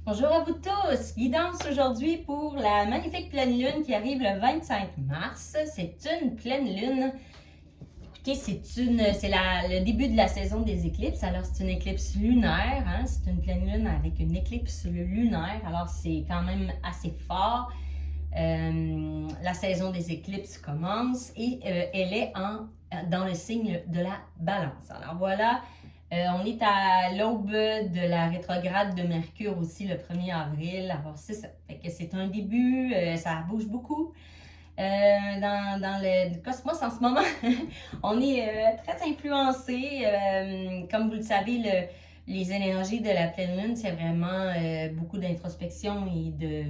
Bonjour à vous tous! Guidance aujourd'hui pour la magnifique pleine lune qui arrive le 25 mars. C'est une pleine lune. Écoutez, c'est le début de la saison des éclipses. Alors, c'est une éclipse lunaire. Hein? C'est une pleine lune avec une éclipse lunaire. Alors, c'est quand même assez fort. La saison des éclipses commence et elle est dans le signe de la balance. Alors, voilà. On est à l'aube de la rétrograde de Mercure aussi le 1er avril. Alors, c'est ça. Fait que c'est un début, ça bouge beaucoup. Dans le cosmos en ce moment, on est très influencé. Comme vous le savez, les énergies de la pleine lune, c'est vraiment beaucoup d'introspection et de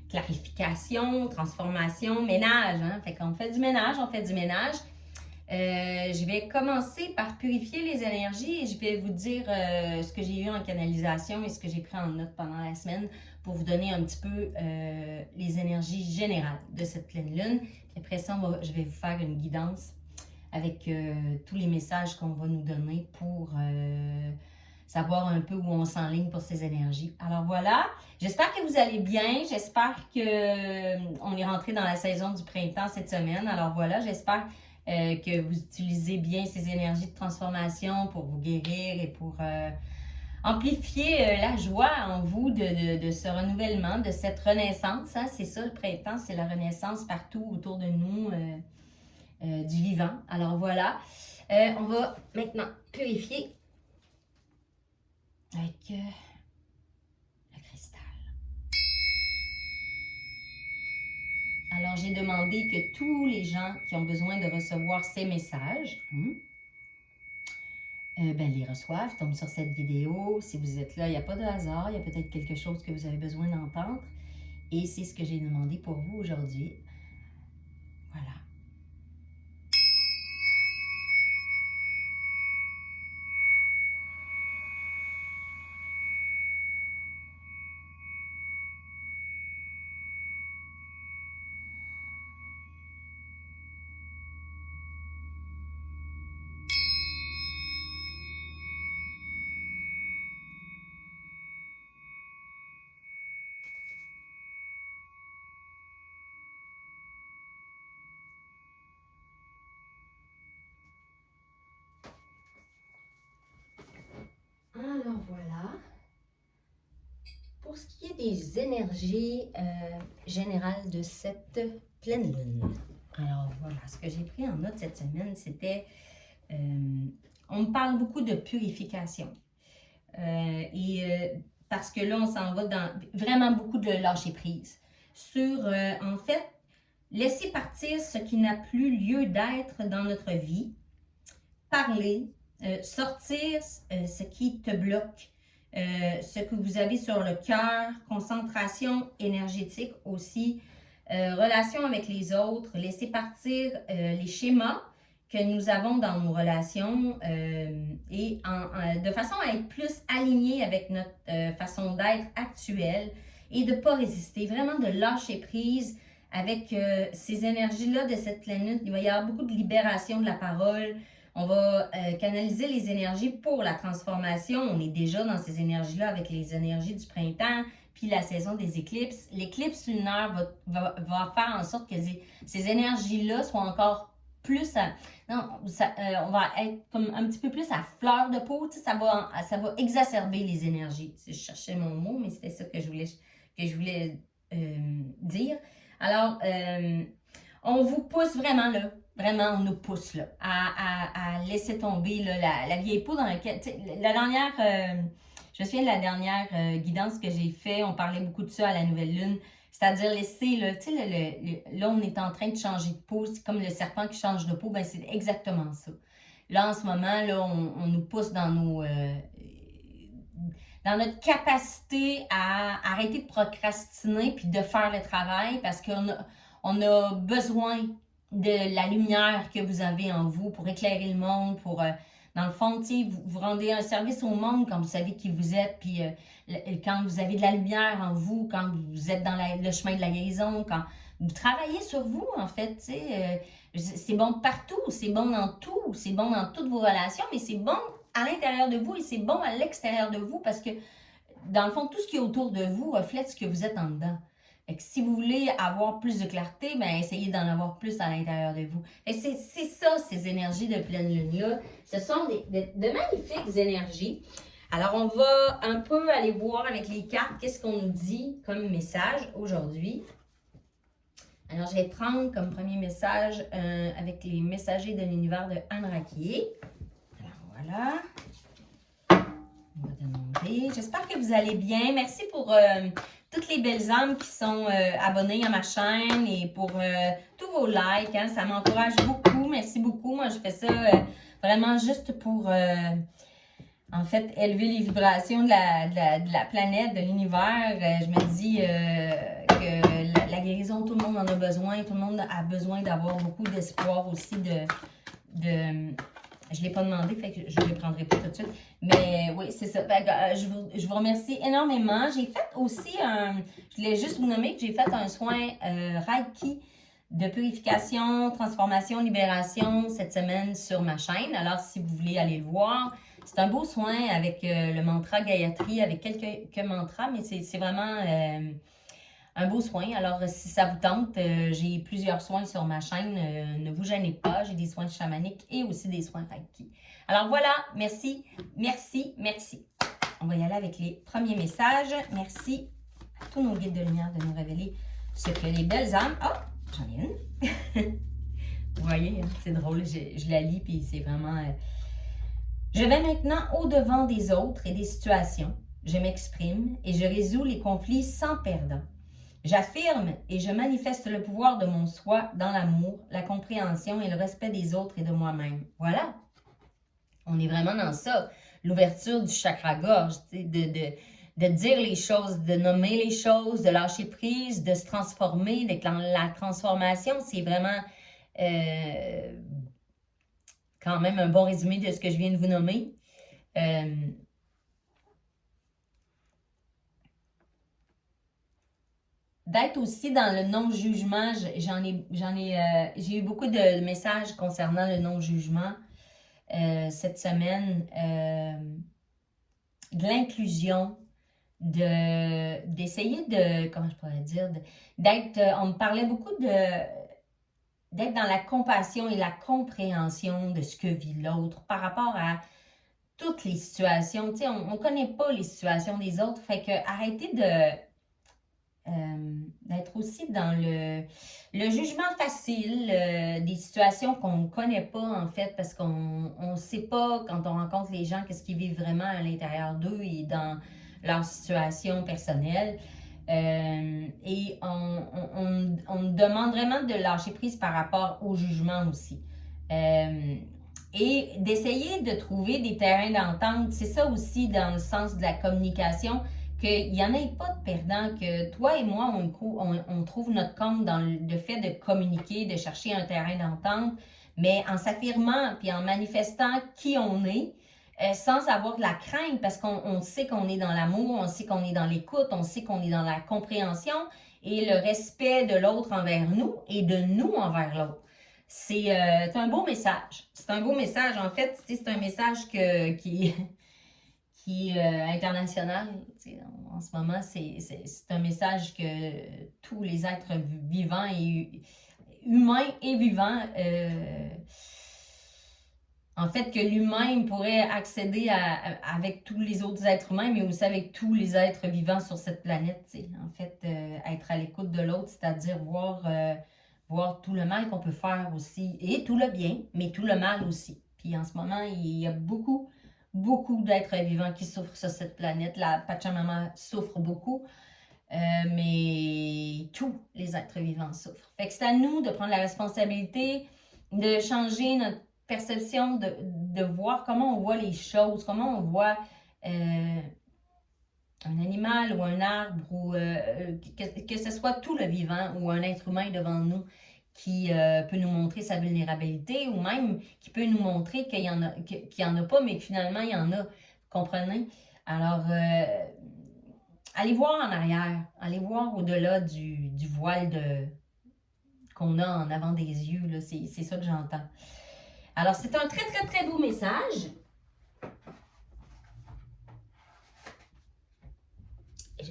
clarification, transformation, ménage. Hein? Fait qu'on fait du ménage, on fait du ménage. Je vais commencer par purifier les énergies et je vais vous dire ce que j'ai eu en canalisation et ce que j'ai pris en note pendant la semaine pour vous donner un petit peu les énergies générales de cette pleine lune. Puis après ça, je vais vous faire une guidance avec tous les messages qu'on va nous donner pour savoir un peu où on s'enligne pour ces énergies. Alors voilà, j'espère que vous allez bien, j'espère qu'on est rentré dans la saison du printemps cette semaine. Alors voilà, j'espère que vous utilisez bien ces énergies de transformation pour vous guérir et pour amplifier la joie en vous de ce renouvellement, de cette renaissance. Hein? C'est ça le printemps, c'est la renaissance partout autour de nous du vivant. Alors voilà, on va maintenant purifier avec le cristal. Alors, j'ai demandé que tous les gens qui ont besoin de recevoir ces messages, les reçoivent, tombent sur cette vidéo. Si vous êtes là, il n'y a pas de hasard, il y a peut-être quelque chose que vous avez besoin d'entendre. Et c'est ce que j'ai demandé pour vous aujourd'hui. Voilà. Alors voilà. Pour ce qui est des énergies générales de cette pleine lune. Alors voilà, ce que j'ai pris en note cette semaine, c'était, on me parle beaucoup de purification. Parce que là, on s'en va dans vraiment beaucoup de lâcher prise. Sur, en fait, laisser partir ce qui n'a plus lieu d'être dans notre vie, parler, sortir ce qui te bloque, ce que vous avez sur le cœur, concentration énergétique aussi, relation avec les autres, laisser partir les schémas que nous avons dans nos relations et de façon à être plus alignés avec notre façon d'être actuelle et de ne pas résister, vraiment de lâcher prise avec ces énergies-là de cette pleine lune. Il va y avoir beaucoup de libération de la parole. On va canaliser les énergies pour la transformation. On est déjà dans ces énergies-là avec les énergies du printemps, puis la saison des éclipses. L'éclipse lunaire va faire en sorte que ces énergies-là soient encore plus on va être comme un petit peu plus à fleur de peau. Ça va exacerber les énergies. Je cherchais mon mot, mais c'était ça que je voulais dire. Alors, on vous pousse vraiment là. Vraiment, on nous pousse là, à laisser tomber là, la vieille peau dans laquelle... La dernière, je me souviens de la dernière guidance que j'ai fait, on parlait beaucoup de ça à la nouvelle lune, c'est-à-dire laisser, là, tu sais, là, on est en train de changer de peau, c'est comme le serpent qui change de peau, ben c'est exactement ça. Là, en ce moment, là, on nous pousse dans notre capacité à arrêter de procrastiner puis de faire le travail parce qu'on a besoin de la lumière que vous avez en vous pour éclairer le monde, pour, dans le fond, vous rendez un service au monde quand vous savez qui vous êtes, puis quand vous avez de la lumière en vous, quand vous êtes dans le chemin de la guérison, quand vous travaillez sur vous, en fait, c'est bon partout, c'est bon dans tout, c'est bon dans toutes vos relations, mais c'est bon à l'intérieur de vous et c'est bon à l'extérieur de vous parce que dans le fond, tout ce qui est autour de vous reflète ce que vous êtes en dedans. Fait que si vous voulez avoir plus de clarté, ben essayez d'en avoir plus à l'intérieur de vous. Et c'est ça, ces énergies de pleine lune-là. Ce sont de magnifiques énergies. Alors, on va un peu aller voir avec les cartes qu'est-ce qu'on nous dit comme message aujourd'hui. Alors, je vais prendre comme premier message avec les messagers de l'univers de Anne Raquier. Alors, voilà. On va demander. J'espère que vous allez bien. Merci pour toutes les belles âmes qui sont abonnées à ma chaîne et pour tous vos likes. Hein. Ça m'encourage beaucoup. Merci beaucoup. Moi, je fais ça vraiment juste pour, en fait, élever les vibrations de la planète, de l'univers. Je me dis que la guérison, tout le monde en a besoin. Tout le monde a besoin d'avoir beaucoup d'espoir aussi je ne l'ai pas demandé, fait que je ne le prendrai pas tout de suite. Mais oui, c'est ça. Je vous remercie énormément. J'ai fait aussi je voulais juste vous nommer que j'ai fait un soin Reiki de purification, transformation, libération cette semaine sur ma chaîne. Alors, si vous voulez aller le voir, c'est un beau soin avec le mantra Gayatri, avec quelques mantras, mais c'est vraiment un beau soin. Alors, si ça vous tente, j'ai plusieurs soins sur ma chaîne. Ne vous gênez pas. J'ai des soins chamaniques et aussi des soins Reiki. Alors voilà, merci, merci, merci. On va y aller avec les premiers messages. Merci à tous nos guides de lumière de nous révéler ce que les belles âmes... Oh, j'en ai une. Vous voyez, c'est drôle. Je la lis puis c'est vraiment... Je vais maintenant au-devant des autres et des situations. Je m'exprime et je résous les conflits sans perdant. J'affirme et je manifeste le pouvoir de mon soi dans l'amour, la compréhension et le respect des autres et de moi-même. Voilà. On est vraiment dans ça. L'ouverture du chakra-gorge, de dire les choses, de nommer les choses, de lâcher prise, de se transformer. La transformation, c'est vraiment quand même un bon résumé de ce que je viens de vous nommer. D'être aussi dans le non-jugement. J'ai eu beaucoup de messages concernant le non-jugement cette semaine. De l'inclusion, d'essayer de, comment je pourrais dire, d'être, on me parlait beaucoup d'être dans la compassion et la compréhension de ce que vit l'autre par rapport à toutes les situations. Tu sais, on ne connaît pas les situations des autres, fait que arrêtez d'être aussi dans le jugement facile des situations qu'on ne connaît pas, en fait, parce qu'on ne sait pas, quand on rencontre les gens, qu'est-ce qu'ils vivent vraiment à l'intérieur d'eux et dans leur situation personnelle. Et on demande vraiment de lâcher prise par rapport au jugement aussi. Et d'essayer de trouver des terrains d'entente, c'est ça aussi dans le sens de la communication, qu'il n'y en ait pas de perdant, que toi et moi, on trouve notre compte dans le fait de communiquer, de chercher un terrain d'entente, mais en s'affirmant puis en manifestant qui on est, sans avoir de la crainte, parce qu'on sait qu'on est dans l'amour, on sait qu'on est dans l'écoute, on sait qu'on est dans la compréhension et le respect de l'autre envers nous et de nous envers l'autre. C'est un beau message. C'est un beau message. En fait, c'est un message qui est international. En ce moment, c'est un message que tous les êtres vivants et humains et vivants, en fait, que l'humain pourrait accéder avec tous les autres êtres humains, mais aussi avec tous les êtres vivants sur cette planète. T'sais. En fait, être à l'écoute de l'autre, c'est-à-dire voir tout le mal qu'on peut faire aussi, et tout le bien, mais tout le mal aussi. Puis en ce moment, il y a beaucoup d'êtres vivants qui souffrent sur cette planète. La Pachamama souffre beaucoup, mais tous les êtres vivants souffrent. Fait que c'est à nous de prendre la responsabilité de changer notre perception, de voir comment on voit les choses, comment on voit un animal ou un arbre, ou que ce soit tout le vivant ou un être humain devant nous qui peut nous montrer sa vulnérabilité ou même qui peut nous montrer qu'il y en a pas, mais que finalement il y en a. Comprenez? Alors, allez voir en arrière, allez voir au-delà du voile qu'on a en avant des yeux. C'est ça que j'entends. Alors, c'est un très, très, très beau message.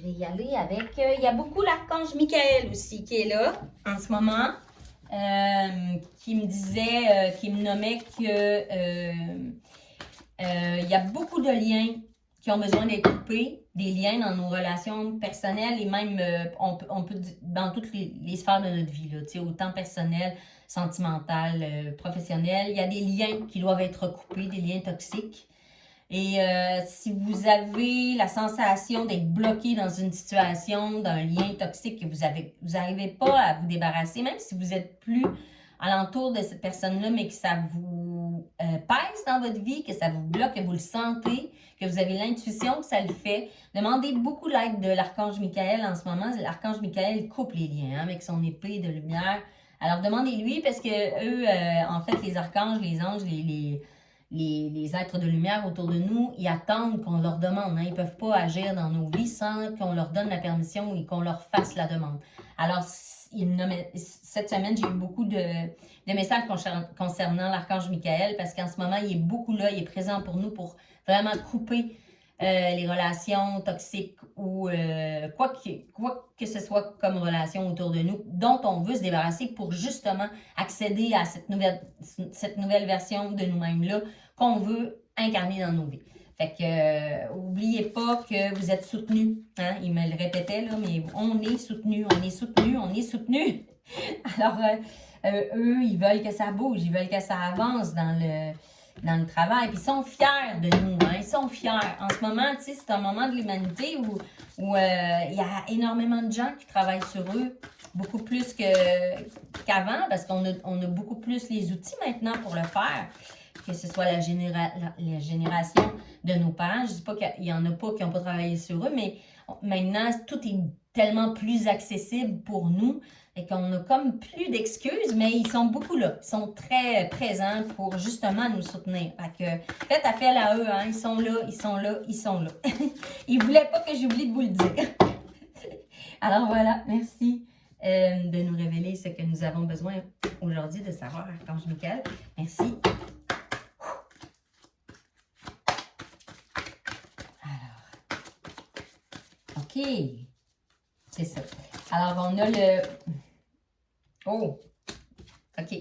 vais y aller avec... il y a beaucoup l'archange Michael aussi qui est là en ce moment, qui me disait, qui me nommait que il y a beaucoup de liens qui ont besoin d'être coupés, des liens dans nos relations personnelles et même on peut dans toutes les sphères de notre vie, là, autant personnel, sentimental, professionnel, il y a des liens qui doivent être coupés, des liens toxiques. Et si vous avez la sensation d'être bloqué dans une situation, d'un lien toxique que vous n'arrivez pas à vous débarrasser, même si vous n'êtes plus alentour de cette personne-là, mais que ça vous pèse dans votre vie, que ça vous bloque, que vous le sentez, que vous avez l'intuition que ça le fait, demandez beaucoup l'aide de l'archange Michael en ce moment. L'archange Michael coupe les liens avec son épée de lumière. Alors demandez-lui parce que eux, en fait, les archanges, les anges, les êtres de lumière autour de nous, ils attendent qu'on leur demande. Hein. Ils ne peuvent pas agir dans nos vies sans qu'on leur donne la permission et qu'on leur fasse la demande. Alors, cette semaine, j'ai eu beaucoup de messages concernant l'archange Michael parce qu'en ce moment, il est beaucoup là, il est présent pour nous pour vraiment couper les relations toxiques ou quoi que ce soit comme relation autour de nous dont on veut se débarrasser pour justement accéder à cette nouvelle version de nous-mêmes-là qu'on veut incarner dans nos vies. Fait que, oubliez pas que vous êtes soutenus. Hein? Il me le répétait, là, mais on est soutenus, on est soutenus, on est soutenus. Alors, eux, ils veulent que ça bouge, ils veulent que ça avance dans le travail. Puis ils sont fiers de nous, hein? Ils sont fiers. En ce moment, tu sais, c'est un moment de l'humanité où il y a énormément de gens qui travaillent sur eux, beaucoup plus qu'avant, parce qu'on a beaucoup plus les outils maintenant pour le faire. Que ce soit la génération de nos parents. Je ne dis pas qu'il n'y en a pas qui n'ont pas travaillé sur eux, mais maintenant, tout est tellement plus accessible pour nous et qu'on a comme plus d'excuses, mais ils sont beaucoup là. Ils sont très présents pour justement nous soutenir. Fait que faites appel à eux, hein. Ils sont là, ils sont là, ils sont là. Ils ne voulaient pas que j'oublie de vous le dire. Alors voilà, merci de nous révéler ce que nous avons besoin aujourd'hui de savoir, Archange Michael. Merci. OK. C'est ça. Alors, on a le... Oh! OK.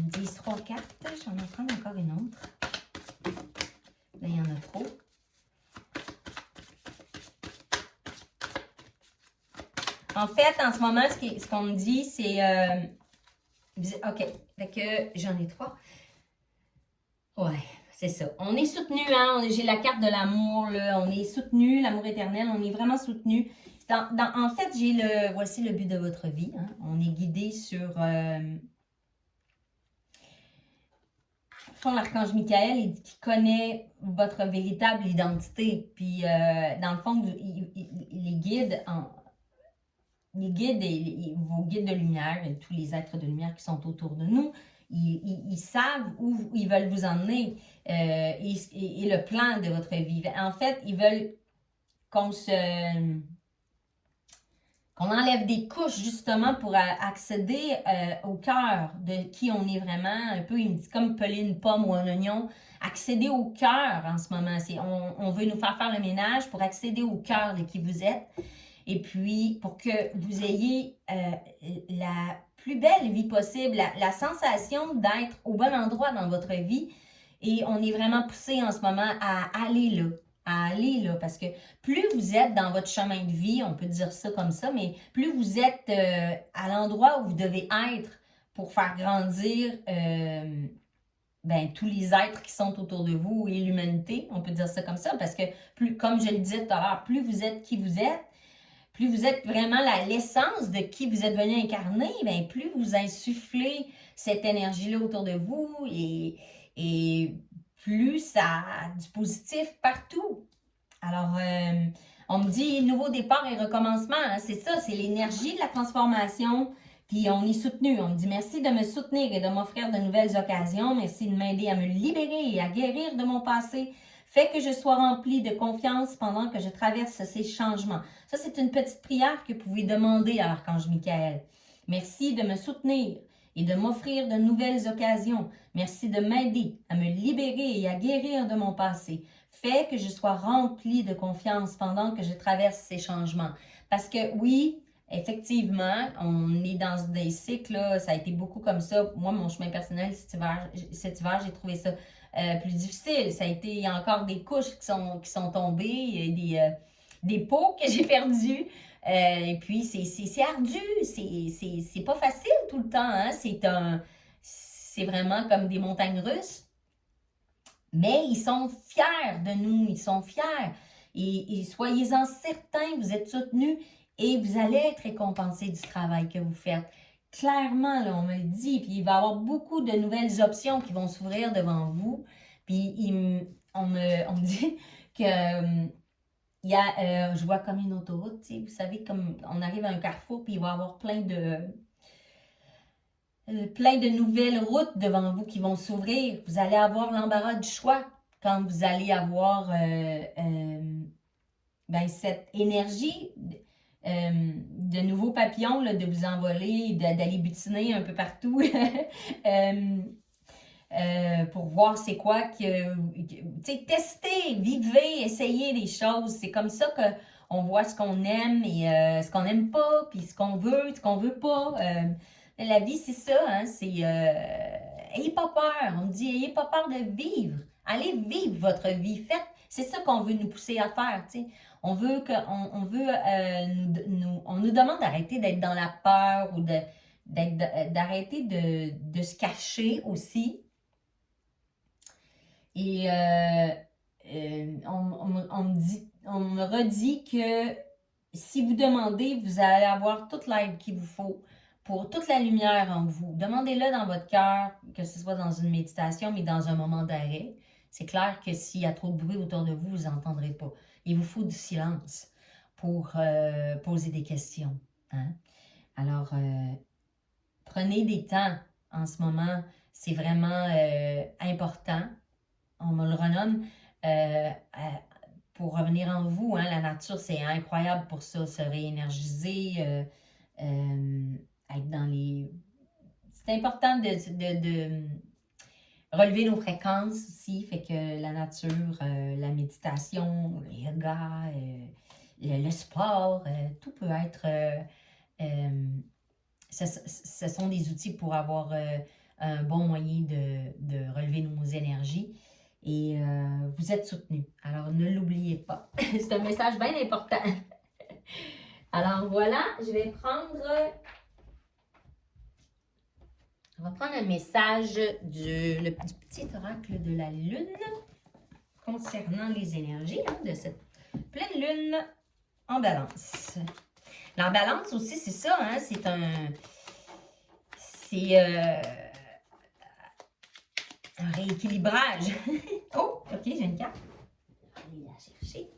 10, 3, 4. J'en vais prendre encore une autre. Là, il y en a trop. En fait, en ce moment, ce qu'on me dit, c'est... OK. Fait que j'en ai 3. Ouais. C'est ça. On est soutenu, hein? J'ai la carte de l'amour, là. On est soutenu, l'amour éternel. On est vraiment soutenu. En fait, voici le but de votre vie. Hein? On est guidé sur... l'archange Michael, qui connaît votre véritable identité. Puis, dans le fond, les guides, vos guides de lumière, et tous les êtres de lumière qui sont autour de nous, ils savent où ils veulent vous emmener et le plan de votre vie. En fait, ils veulent qu'on enlève des couches justement pour accéder au cœur de qui on est vraiment. Un peu, il me dit comme peler une pomme ou un oignon. Accéder au cœur en ce moment. On veut nous faire le ménage pour accéder au cœur de qui vous êtes. Et puis, pour que vous ayez la plus belle vie possible, la sensation d'être au bon endroit dans votre vie. Et on est vraiment poussé en ce moment à aller là. Parce que plus vous êtes dans votre chemin de vie, on peut dire ça comme ça, mais plus vous êtes à l'endroit où vous devez être pour faire grandir tous les êtres qui sont autour de vous et l'humanité, on peut dire ça comme ça, parce que plus, comme je le disais tout à l'heure, plus vous êtes qui vous êtes, plus vous êtes vraiment l'essence de qui vous êtes venu incarner, bien, plus vous insufflez cette énergie-là autour de vous et plus ça a du positif partout. Alors, on me dit nouveau départ et recommencement, hein, c'est ça, c'est l'énergie de la transformation, puis on est soutenu. On me dit merci de me soutenir et de m'offrir de nouvelles occasions, merci de m'aider à me libérer et à guérir de mon passé. Fait que je sois remplie de confiance pendant que je traverse ces changements. Ça, c'est une petite prière que vous pouvez demander à l'archange Michael. Merci de me soutenir et de m'offrir de nouvelles occasions. Merci de m'aider à me libérer et à guérir de mon passé. fais que je sois remplie de confiance pendant que je traverse ces changements. Parce que oui, effectivement, on est dans des cycles, là, ça a été beaucoup comme ça. Moi, mon chemin personnel cet hiver j'ai trouvé ça plus difficile. Ça a été, il y a encore des couches qui sont tombées, des peaux que j'ai perdues. Et puis, c'est ardu, c'est pas facile tout le temps. Hein? C'est vraiment comme des montagnes russes. Mais ils sont fiers de nous, ils sont fiers. Et soyez-en certains, vous êtes soutenus et vous allez être récompensés du travail que vous faites. Clairement, là, on me le dit, puis il va y avoir beaucoup de nouvelles options qui vont s'ouvrir devant vous. Puis on me dit que il y a, je vois comme une autoroute, tu sais, vous savez, comme on arrive à un carrefour, puis il va y avoir plein de nouvelles routes devant vous qui vont s'ouvrir. Vous allez avoir l'embarras du choix quand vous allez avoir cette énergie de nouveaux papillons, là, de vous envoler, d'aller butiner un peu partout pour voir c'est quoi que... Tu sais, tester, vivez, essayez des choses. C'est comme ça qu'on voit ce qu'on aime et ce qu'on n'aime pas, puis ce qu'on veut pas. La vie, c'est ça, hein, c'est... ayez pas peur, on me dit, ayez pas peur de vivre. Allez vivre votre vie, faites. C'est ça qu'on veut nous pousser à faire, tu sais. On veut on nous demande d'arrêter d'être dans la peur ou d'arrêter de se cacher aussi. Et on me redit que si vous demandez, vous allez avoir toute l'aide qu'il vous faut pour toute la lumière en vous. Demandez-le dans votre cœur, que ce soit dans une méditation, mais dans un moment d'arrêt. C'est clair que s'il y a trop de bruit autour de vous, vous n'entendrez pas. Il vous faut du silence pour poser des questions. Hein? Alors, prenez des temps en ce moment. C'est vraiment important. On me le renomme pour revenir en vous. Hein, la nature, c'est incroyable pour ça, se réénergiser, être dans les... C'est important de relever nos fréquences aussi, fait que la nature, la méditation, le yoga, le sport, tout peut être... ce sont des outils pour avoir un bon moyen de relever nos énergies. Et vous êtes soutenus. Alors, ne l'oubliez pas. C'est un message bien important. Alors, voilà, je vais prendre... On va prendre un message du petit oracle de la Lune concernant les énergies de cette pleine Lune en balance. La balance aussi, c'est ça, hein, c'est un rééquilibrage. Oh, ok, j'ai une carte. Je vais aller la chercher.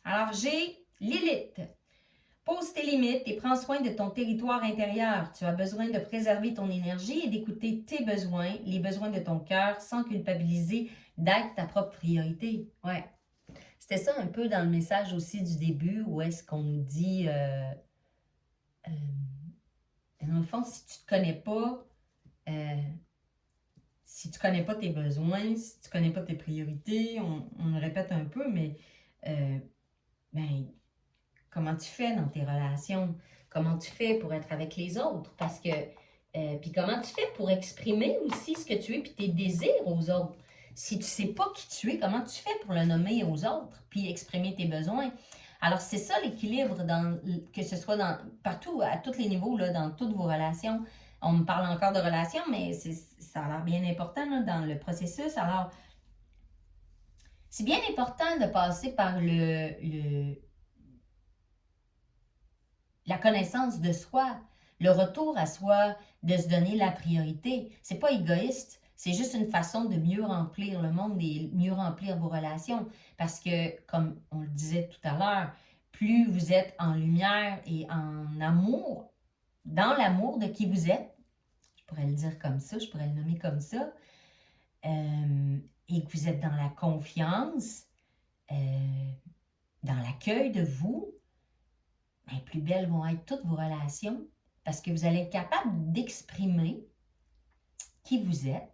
Alors, j'ai Lilith. Pose tes limites et prends soin de ton territoire intérieur. Tu as besoin de préserver ton énergie et d'écouter tes besoins, les besoins de ton cœur, sans culpabiliser, d'être ta propre priorité. Ouais. C'était ça un peu dans le message aussi du début, où est-ce qu'on nous dit, dans le fond, si tu ne te connais pas, si tu ne connais pas tes besoins, si tu ne connais pas tes priorités, on le répète un peu, mais comment tu fais dans tes relations? Comment tu fais pour être avec les autres? Parce que, puis comment tu fais pour exprimer aussi ce que tu es puis tes désirs aux autres? Si tu ne sais pas qui tu es, comment tu fais pour le nommer aux autres puis exprimer tes besoins? Alors, c'est ça l'équilibre, que ce soit partout, à tous les niveaux, là, dans toutes vos relations. On me parle encore de relations, mais ça a l'air bien important là, dans le processus. Alors, c'est bien important de passer par la connaissance de soi, le retour à soi, de se donner la priorité. C'est pas égoïste, c'est juste une façon de mieux remplir le monde et mieux remplir vos relations. Parce que, comme on le disait tout à l'heure, plus vous êtes en lumière et en amour, dans l'amour de qui vous êtes, je pourrais le dire comme ça, je pourrais le nommer comme ça, et que vous êtes dans la confiance, dans l'accueil de vous, bien, plus belles vont être toutes vos relations parce que vous allez être capable d'exprimer qui vous êtes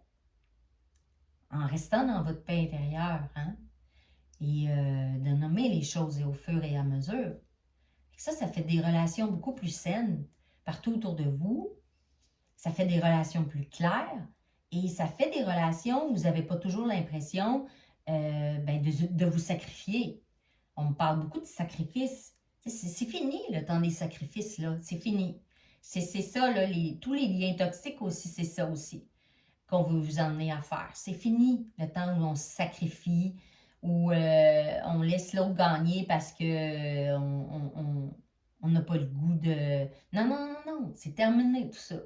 en restant dans votre paix intérieure. Hein? et de nommer les choses au fur et à mesure. Ça fait des relations beaucoup plus saines partout autour de vous. Ça fait des relations plus claires et ça fait des relations où vous n'avez pas toujours l'impression de vous sacrifier. On me parle beaucoup de sacrifices. C'est fini le temps des sacrifices, là. C'est fini. C'est ça, là, tous les liens toxiques aussi, c'est ça aussi qu'on veut vous emmener à faire. C'est fini le temps où on se sacrifie, où on laisse l'autre gagner parce que on n'a pas le goût de... Non, non, non, non, c'est terminé tout ça.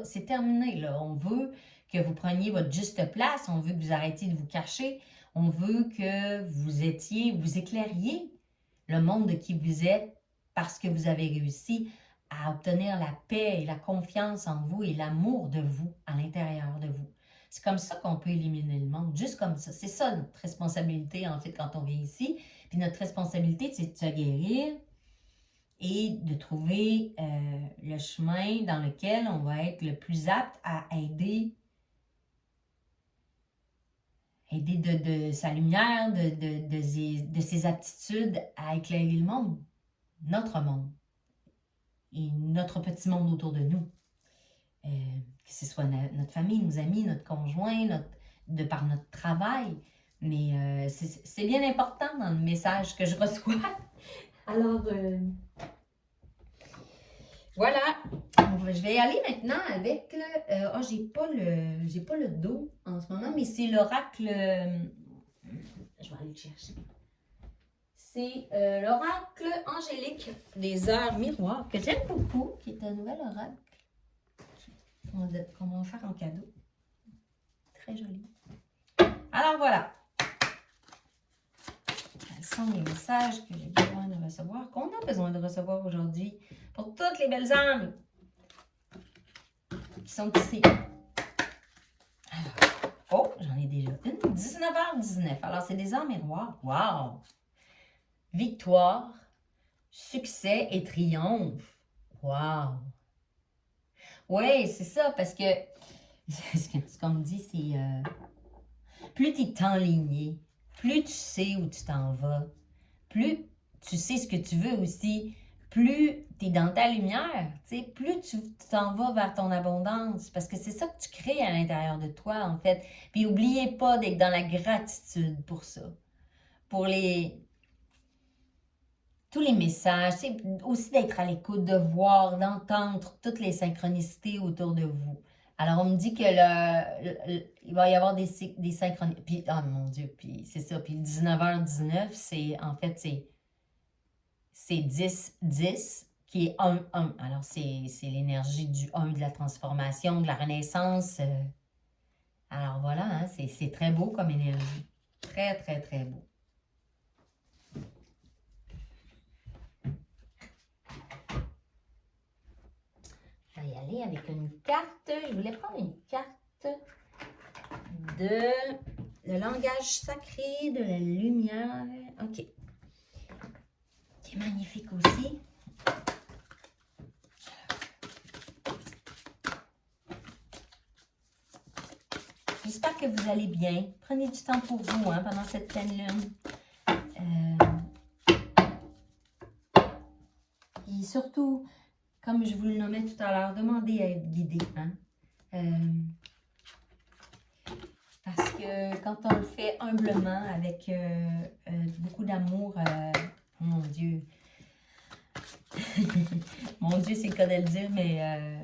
C'est terminé, là. On veut que vous preniez votre juste place, on veut que vous arrêtiez de vous cacher, on veut que vous éclairiez le monde de qui vous êtes parce que vous avez réussi à obtenir la paix et la confiance en vous et l'amour de vous à l'intérieur de vous. C'est comme ça qu'on peut éliminer le monde, juste comme ça. C'est ça notre responsabilité, en fait, quand on vient ici. Puis notre responsabilité, c'est de se guérir et de trouver le chemin dans lequel on va être le plus apte à aider de sa lumière, de ses aptitudes à éclairer le monde, notre monde et notre petit monde autour de nous. Que ce soit notre famille, nos amis, notre conjoint, de par notre travail. Mais c'est bien important dans le message que je reçois. Alors, voilà. Je vais aller maintenant avec le... j'ai pas le dos en ce moment, mais c'est l'oracle... je vais aller le chercher. C'est l'oracle angélique des heures miroirs, que j'aime beaucoup, qui est un nouvel oracle qu'on va faire en cadeau. Très joli. Alors voilà. Quels sont les messages que j'ai besoin de recevoir, qu'on a besoin de recevoir aujourd'hui pour toutes les belles âmes qui sont ici. Alors, oh, j'en ai déjà une. 19h19. Alors, c'est des heures miroirs. Wow! Victoire, succès et triomphe. Wow! Oui, c'est ça, parce que ce qu'on me dit, c'est plus tu es enligné, plus tu sais où tu t'en vas, plus tu sais ce que tu veux aussi, plus tu es dans ta lumière, plus tu t'en vas vers ton abondance, parce que c'est ça que tu crées à l'intérieur de toi, en fait. Puis n'oubliez pas d'être dans la gratitude pour ça, pour tous les messages, aussi d'être à l'écoute, de voir, d'entendre toutes les synchronicités autour de vous. Alors, on me dit que il va y avoir des synchronicités. Puis, oh mon Dieu, puis c'est ça. Puis 19h19, c'est 10-10, qui est 1-1. Alors, c'est l'énergie du 1, de la transformation, de la renaissance. Alors, voilà, hein, c'est très beau comme énergie. Très, très, très beau. Je vais y aller avec une carte. Je voulais prendre une carte de le langage sacré, de la lumière. OK. Qui est magnifique aussi. J'espère que vous allez bien. Prenez du temps pour vous pendant cette pleine lune. Et surtout, comme je vous le nommais tout à l'heure, demandez à être guidé. Parce que quand on le fait humblement, avec beaucoup d'amour, oh mon Dieu, mon Dieu, c'est le cas de le dire, mais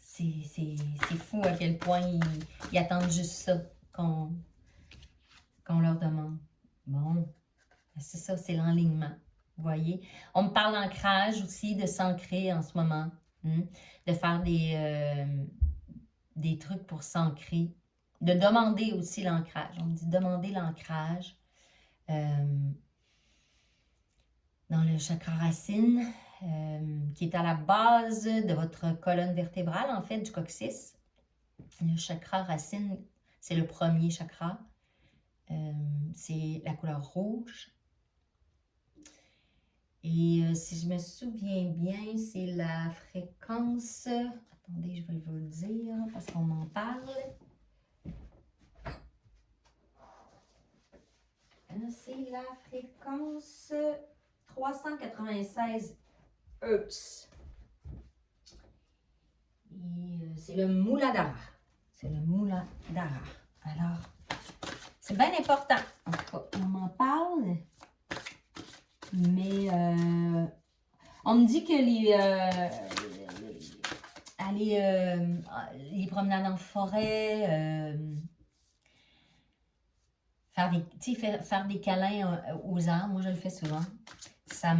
c'est fou à quel point ils attendent juste ça qu'on leur demande. Bon, c'est ça, c'est l'enlignement. Vous voyez? On me parle d'ancrage aussi, de s'ancrer en ce moment. De faire des trucs pour s'ancrer. De demander aussi l'ancrage. On me dit demander l'ancrage. Dans le chakra racine, qui est à la base de votre colonne vertébrale, en fait, du coccyx. Le chakra racine, c'est le premier chakra. C'est la couleur rouge. Et si je me souviens bien, c'est la fréquence... Attendez, je vais vous le dire parce qu'on m'en parle. C'est la fréquence 396 Hz. Et c'est le Muladhara. C'est le Muladhara. Alors, c'est bien important. En tout cas, on m'en parle. Mais on me dit que les promenades en forêt, faire des câlins aux arbres, moi je le fais souvent. Ça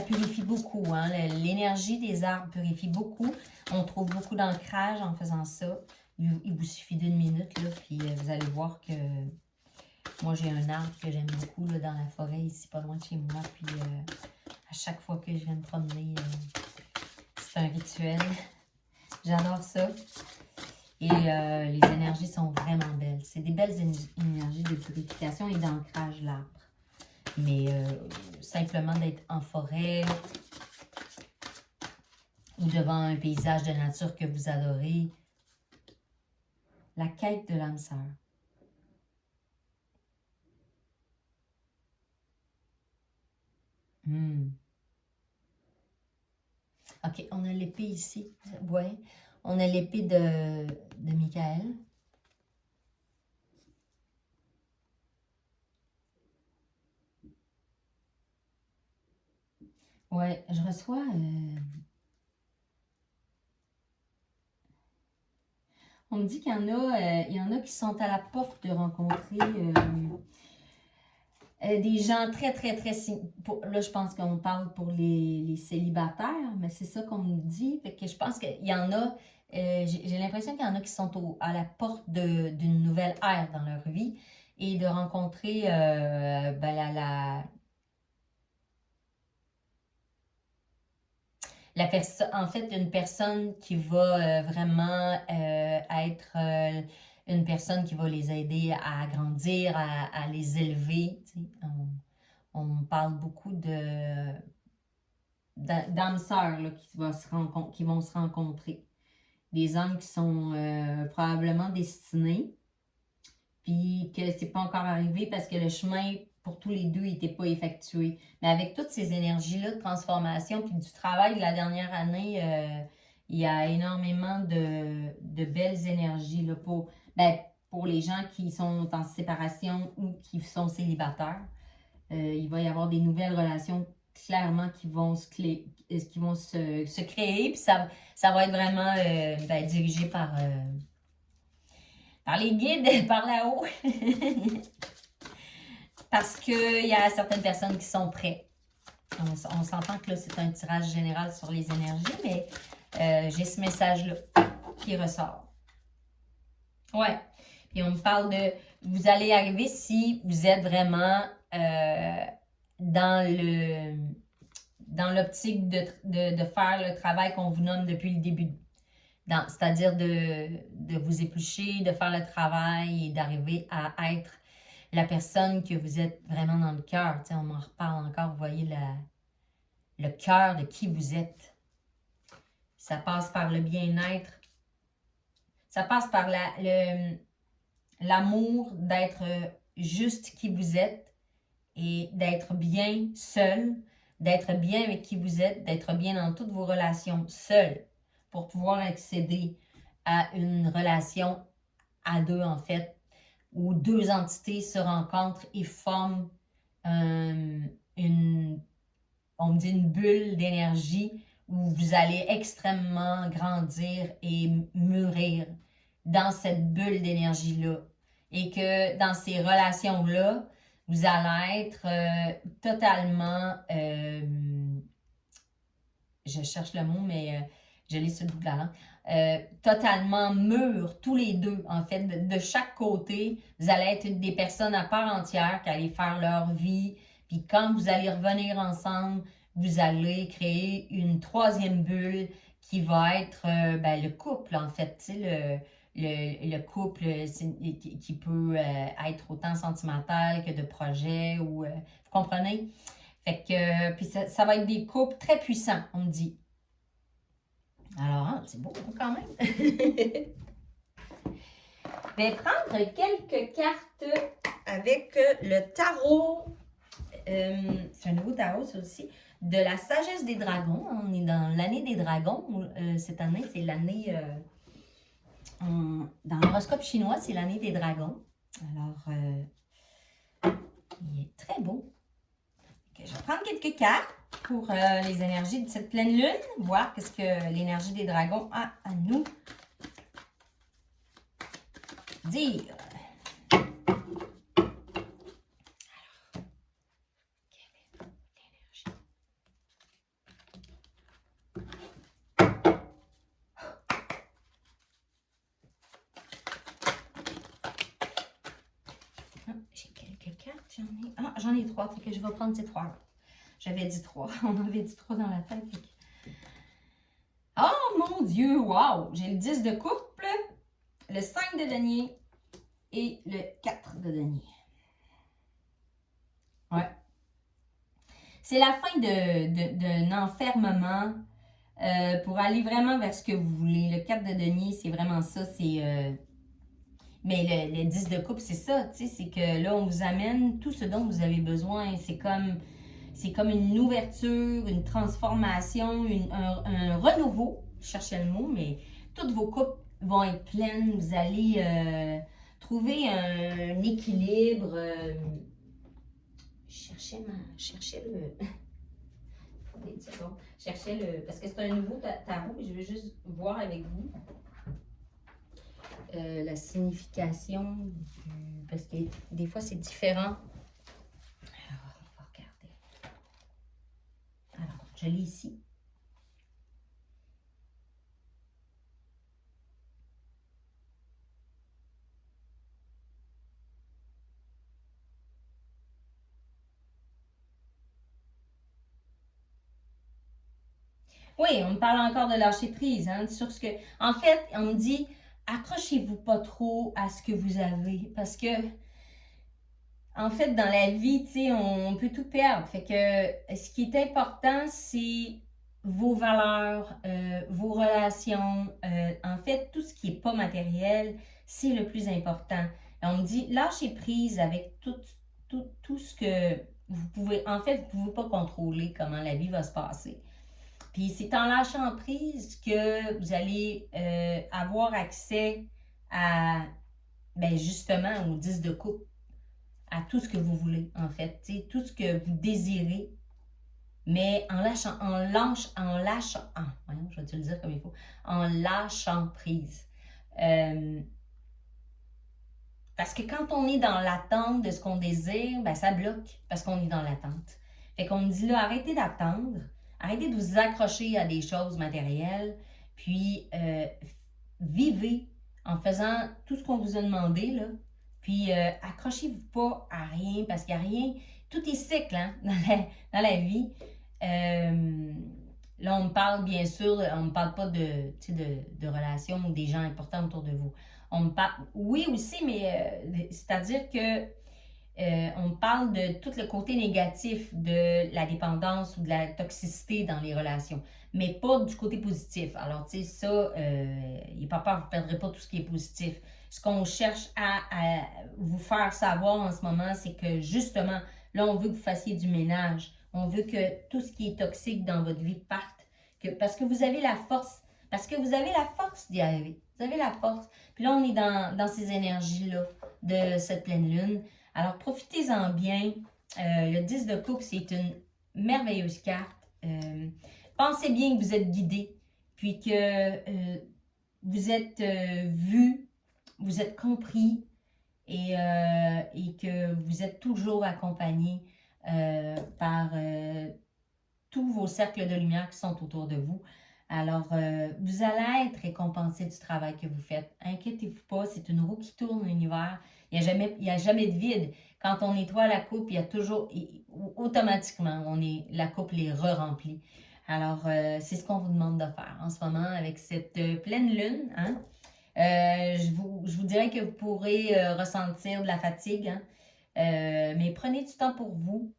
purifie beaucoup. Hein? L'énergie des arbres purifie beaucoup. On trouve beaucoup d'ancrage en faisant ça. Il vous suffit d'1 minute, là, puis vous allez voir que moi j'ai un arbre que j'aime beaucoup là, dans la forêt, ici pas loin de chez moi. Puis à chaque fois que je viens me promener, c'est un rituel. J'adore ça. Et les énergies sont vraiment belles. C'est des belles énergies de purification et d'ancrage l'arbre. Mais simplement d'être en forêt ou devant un paysage de nature que vous adorez. La quête de l'âme sœur. OK, on a l'épée ici. Ouais. On a l'épée de Michael. Ouais, je reçois... On me dit qu'il y en a qui sont à la porte de rencontrer des gens très, très, très... Là, je pense qu'on parle pour les célibataires, mais c'est ça qu'on me dit. Fait que je pense qu'il y en a... j'ai l'impression qu'il y en a qui sont à la porte d'une nouvelle ère dans leur vie et de rencontrer en fait, une personne qui va vraiment être une personne qui va les aider à grandir, à les élever. On parle beaucoup d'âmes sœurs qui vont se rencontrer. Des âmes qui sont probablement destinées, puis que c'est pas encore arrivé parce que le chemin pour tous les deux n'était pas effectué. Mais avec toutes ces énergies-là de transformation, puis du travail de la dernière année, il y a énormément de belles énergies là, pour les gens qui sont en séparation ou qui sont célibataires. Il va y avoir des nouvelles relations clairement qui vont se créer, puis ça va être vraiment dirigé par les guides, par là-haut. Parce qu'il y a certaines personnes qui sont prêtes. On s'entend que là, c'est un tirage général sur les énergies, mais j'ai ce message-là qui ressort. Ouais. Puis on me parle de... Vous allez arriver si vous êtes vraiment dans l'optique de faire le travail qu'on vous nomme depuis le début. C'est-à-dire de vous éplucher, de faire le travail et d'arriver à être la personne que vous êtes vraiment dans le cœur. On m'en reparle encore, vous voyez le cœur de qui vous êtes. Ça passe par le bien-être. Ça passe par l'amour d'être juste qui vous êtes et d'être bien seul, d'être bien avec qui vous êtes, d'être bien dans toutes vos relations seul pour pouvoir accéder à une relation à deux, en fait, où deux entités se rencontrent et forment on me dit une bulle d'énergie où vous allez extrêmement grandir et mûrir dans cette bulle d'énergie-là. Et que dans ces relations-là, vous allez être totalement, je cherche le mot, mais je l'ai sur le bout de la langue, totalement mûrs, tous les deux, en fait, de chaque côté. Vous allez être des personnes à part entière qui allez faire leur vie. Puis quand vous allez revenir ensemble, vous allez créer une troisième bulle qui va être le couple, en fait. Tu sais, le couple qui peut être autant sentimental que de projet. Vous comprenez? Fait que, puis ça va être des couples très puissants, on me dit. Alors, c'est beau quand même. Je vais prendre quelques cartes avec le tarot. C'est un nouveau tarot, ça aussi. De la sagesse des dragons. On est dans l'année des dragons. Cette année, c'est l'année... dans l'horoscope chinois, c'est l'année des dragons. Alors, il est très beau. Okay, je vais prendre quelques cartes pour les énergies de cette pleine lune. Voir qu'est-ce que l'énergie des dragons a à nous dire. J'ai quelques cartes, j'en ai 3, fait que je vais prendre ces 3-là. J'avais dit 3, on avait dit 3 dans la tête. Oh mon Dieu, wow! J'ai le 10 de couple, le 5 de denier et le 4 de denier. Ouais. C'est la fin d'un enfermement pour aller vraiment vers ce que vous voulez. Le 4 de denier, c'est vraiment ça, c'est... mais le 10 de coupe, c'est ça, tu sais, c'est que là, on vous amène tout ce dont vous avez besoin. C'est comme une ouverture, une transformation, un renouveau. Je cherchais le mot, mais toutes vos coupes vont être pleines. Vous allez trouver un équilibre. Je cherchais le... Parce que c'est un nouveau tarot, je vais juste voir avec vous. La signification parce que des fois c'est différent. Alors, on va regarder. Alors, je lis ici. Oui, on me parle encore de lâcher prise, hein, sur ce que... En fait, on me dit, accrochez-vous pas trop à ce que vous avez, parce que, en fait, dans la vie, tu sais, on peut tout perdre. Fait que ce qui est important, c'est vos valeurs, vos relations, en fait, tout ce qui n'est pas matériel, c'est le plus important. Et on me dit, lâchez prise avec tout ce que vous pouvez... En fait, vous ne pouvez pas contrôler comment la vie va se passer. Puis c'est en lâchant prise que vous allez avoir accès à, ben justement, au 10 de coupe, à tout ce que vous voulez, en fait, tout ce que vous désirez, mais en lâchant, voyons, je vais te le dire comme il faut, en lâchant prise. Parce que quand on est dans l'attente de ce qu'on désire, ben ça bloque, parce qu'on est dans l'attente. Fait qu'on me dit là, arrêtez d'attendre. Arrêtez de vous accrocher à des choses matérielles, puis vivez en faisant tout ce qu'on vous a demandé, là. Puis accrochez-vous pas à rien, parce qu'il n'y a rien, tout est cycle hein, dans la vie. Là, on me parle bien sûr, on ne me parle pas de relations ou des gens importants autour de vous. On me parle, oui aussi, mais c'est-à-dire que on parle de tout le côté négatif de la dépendance ou de la toxicité dans les relations, mais pas du côté positif. Alors, tu sais, ça, il n'y a pas peur, vous ne perdrez pas tout ce qui est positif. Ce qu'on cherche à vous faire savoir en ce moment, c'est que justement, là, on veut que vous fassiez du ménage. On veut que tout ce qui est toxique dans votre vie parte. Parce que vous avez la force. Parce que vous avez la force d'y arriver. Vous avez la force. Puis là, on est dans ces énergies-là de cette pleine lune. Alors, profitez-en bien. Le 10 de coupe, c'est une merveilleuse carte. Pensez bien que vous êtes guidé, puis que vous êtes vu, vous êtes compris et que vous êtes toujours accompagné par tous vos cercles de lumière qui sont autour de vous. Alors, vous allez être récompensé du travail que vous faites. Inquiétez-vous pas, c'est une roue qui tourne l'univers. Il n'y a jamais de vide. Quand on nettoie la coupe, il y a toujours, automatiquement, la coupe est re-remplie. Alors, c'est ce qu'on vous demande de faire en ce moment avec cette pleine lune. Hein? Je vous dirais que vous pourrez ressentir de la fatigue, hein? Mais prenez du temps pour vous.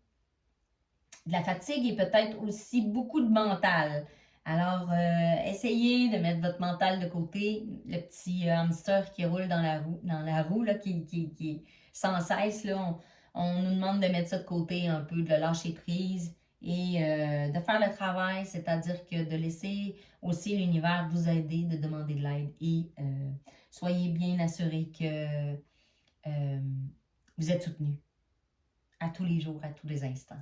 De la fatigue et peut-être aussi beaucoup de mental. Alors, essayez de mettre votre mental de côté, le petit hamster qui roule dans la roue là, qui sans cesse, là, on nous demande de mettre ça de côté un peu, de le lâcher prise et de faire le travail, c'est-à-dire que de laisser aussi l'univers vous aider, de demander de l'aide et soyez bien assurés que vous êtes soutenus à tous les jours, à tous les instants.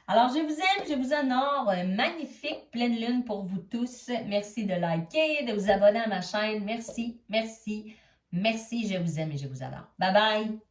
Alors, je vous aime, je vous honore. Magnifique pleine lune pour vous tous. Merci de liker, de vous abonner à ma chaîne. Merci, merci, merci. Je vous aime et je vous adore. Bye bye!